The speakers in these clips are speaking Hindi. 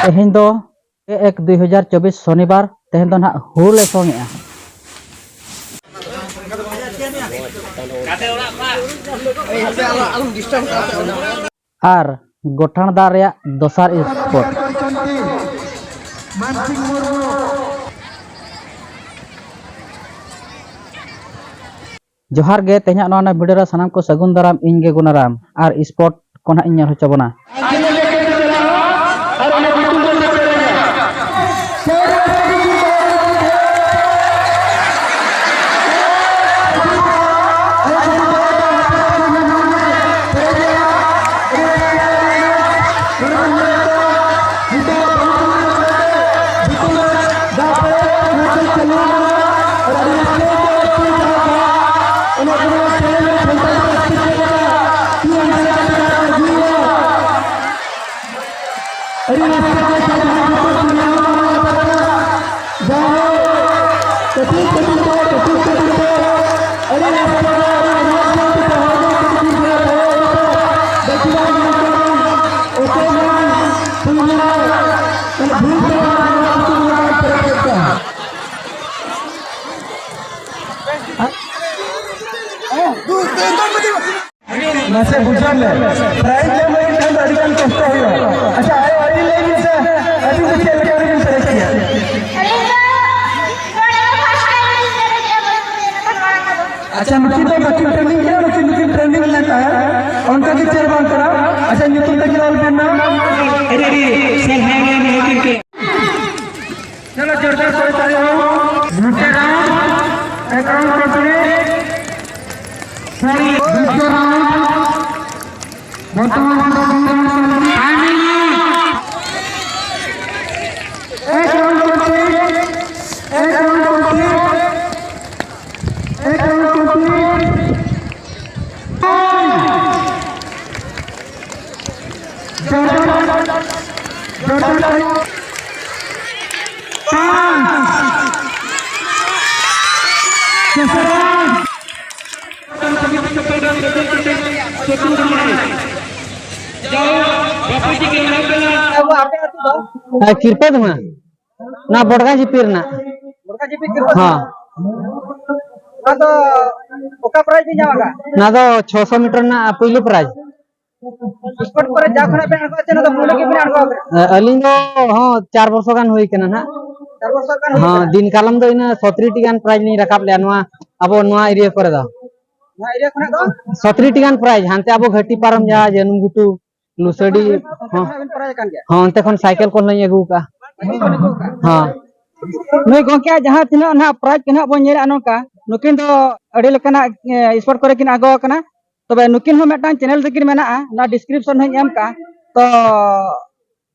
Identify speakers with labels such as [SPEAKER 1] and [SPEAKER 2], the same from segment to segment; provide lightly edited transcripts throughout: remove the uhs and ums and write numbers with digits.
[SPEAKER 1] तेहें दो 1/1/2024 शनिवार तेहें दो ना हुल ले सोंगेआ आर गोठान दा रेया दोसार स्पॉट जोहार गे तेहना नोना वीडियो रे सनाम को सगुन दाराम इन गे गुनाराम आर स्पॉट को ना इन होचो बना
[SPEAKER 2] masih hujan le try je mai kan dari kan kasta hoya acha ayo ari le bin sa adi se chel kar bin sare kiya acha nuki to nuki training kiya nuki training leta onka ki chair ban kara acha nyutum ta kilal bin na eri sel hai ne nuki ke chalo जोरदार से ताली हो दूसरे राउंड एक राउंड कंप्लीट सही दूसरा राउंड
[SPEAKER 1] किरपत में ना बड़गा जिपिर ना हाँ
[SPEAKER 3] ना तो ओका प्राइज भी जावागा
[SPEAKER 1] ना तो 600 मीटर ना पहले प्राइज
[SPEAKER 3] स्पोर्ट करे जा खना पे अड़को चेना तो पुले के भी अड़को
[SPEAKER 1] अलिंग दो हां 4 वर्ष गान होई केना ना
[SPEAKER 3] 4 वर्ष गान
[SPEAKER 1] हां दिन कालम दो इन 17 टी गान प्राइज नहीं रखाब ले नवा अबो नवा एरिया करे दा
[SPEAKER 3] ना एरिया खना दो
[SPEAKER 1] 17 टी गान प्राइज हानते अबो घाटी पारम जा जनुम गुटू लुसडी हां
[SPEAKER 3] प्राइज कान गया
[SPEAKER 1] हां अंते खन साइकिल को नहीं अगू का हां
[SPEAKER 3] नई गोंके जहां तिना ना प्राइज केना बन नेला नोका नुकिन दो अड़ी लेकना स्पोर्ट करे किन आगो कना तबे नुकिन हो मेटा चैनल तकिन मेना ना डिस्क्रिप्शन हई एम का तो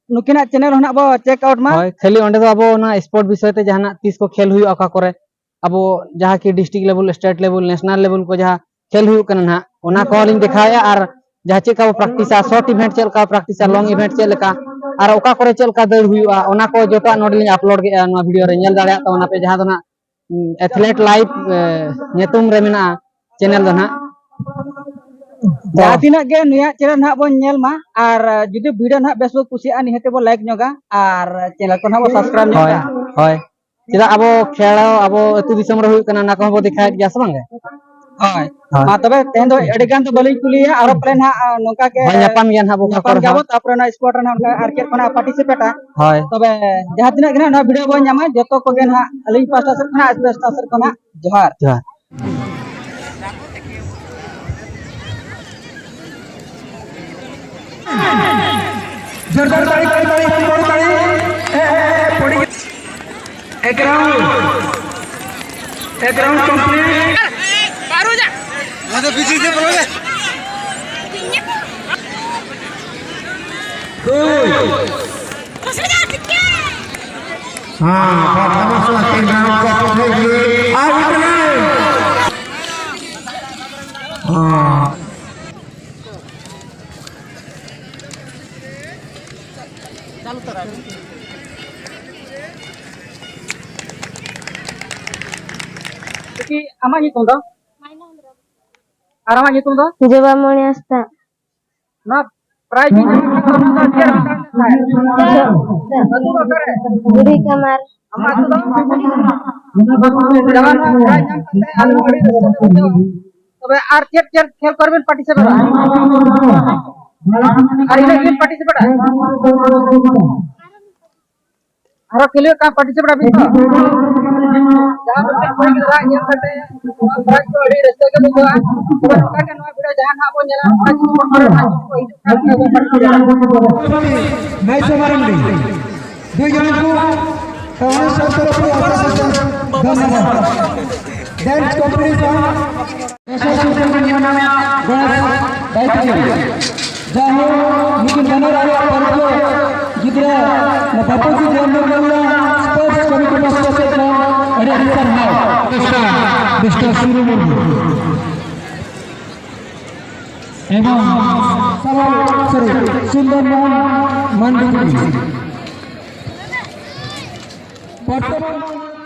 [SPEAKER 3] नुकिना चैनल होना बो चेक आउट मा
[SPEAKER 1] खाली ओंडे दो अबो ना स्पोर्ट विषय ते जहां तीस को खेल हुई अका करे अबो जहां की district level state level national level को जहां खेल हुई कना ना ओना को लिंग दिखाया और जहां चेक का प्रैक्टिस शॉर्ट इवेंट चल का प्रैक्टिस लॉन्ग इवेंट चल का और ओका करे चल का दौड़ हुआ ओना को जोटा नोडलिंग अपलोड के ना वीडियो रे नेल दाड़ा तो ओना पे जहां दो ना एथलेट लाइव नेतुम रे मेना चैनल दो ना
[SPEAKER 3] जहां तिना गे निया चैनल ना बो नेल मा और जुदी वीडियो ना फेसबुक कुसिया निहते बो लाइक नोगा और चैनल को ना बो सब्सक्राइब नोगा
[SPEAKER 1] होय चिदा अबो खेलो अबो अतु दिसम रे हुई कना ना को बो दिखाय गया संगे
[SPEAKER 3] होय मा तबे तेन दो एडी गान तो बलिन कुलिया और प्लेन हा नोका के
[SPEAKER 1] न्यापाम गया ना बो का
[SPEAKER 3] पर जाबो तापर ना स्पोर्ट ना आर्केट कोना पार्टिसिपेट
[SPEAKER 1] होय
[SPEAKER 3] तबे जहां तिना गे ना वीडियो बो न्यामा जतो को गे ना अलिंग पास्टा सर ना पास्टा सर कोना जोहार
[SPEAKER 1] जोहार
[SPEAKER 2] जोरदार ताली पड़ी एक राउंड कंप्लीट
[SPEAKER 4] बारू जा
[SPEAKER 2] ना तो पीछे से बोले हां प्रथम से नाम को पकड़िए आगे चले हां
[SPEAKER 3] चालू करा कि आमा nyutung do आरामा nyutung do
[SPEAKER 5] Jawab Moniasta.
[SPEAKER 3] ना प्राइज भी
[SPEAKER 4] Budi kamar.
[SPEAKER 3] तबे आर चेक चेक खेल करबेन पार्टिसिपेट आर इने खेल पार्टिसिपेट आरो खेलियो का पार्टिसिपेट अभी तो जहां पे कोई गिरा ये करते प्राइज को अड़ी रस्ते के बुआ तबे का के नवा वीडियो जहां ना बो नेला आज
[SPEAKER 2] मैं से मारेंगे दो जन को कहां सब तरफ धन्यवाद डांस कंपटीशन ऐसा सुपर नियम गणेश दायित्व जाहो लेकिन बने रहे पर को जितने न बापू जी जन्म लेना स्पोर्ट्स कमिटी में से अरे अंतर है मिस्टर सुरुमुर्मू एवं सुंदरमान मंडली वर्तमान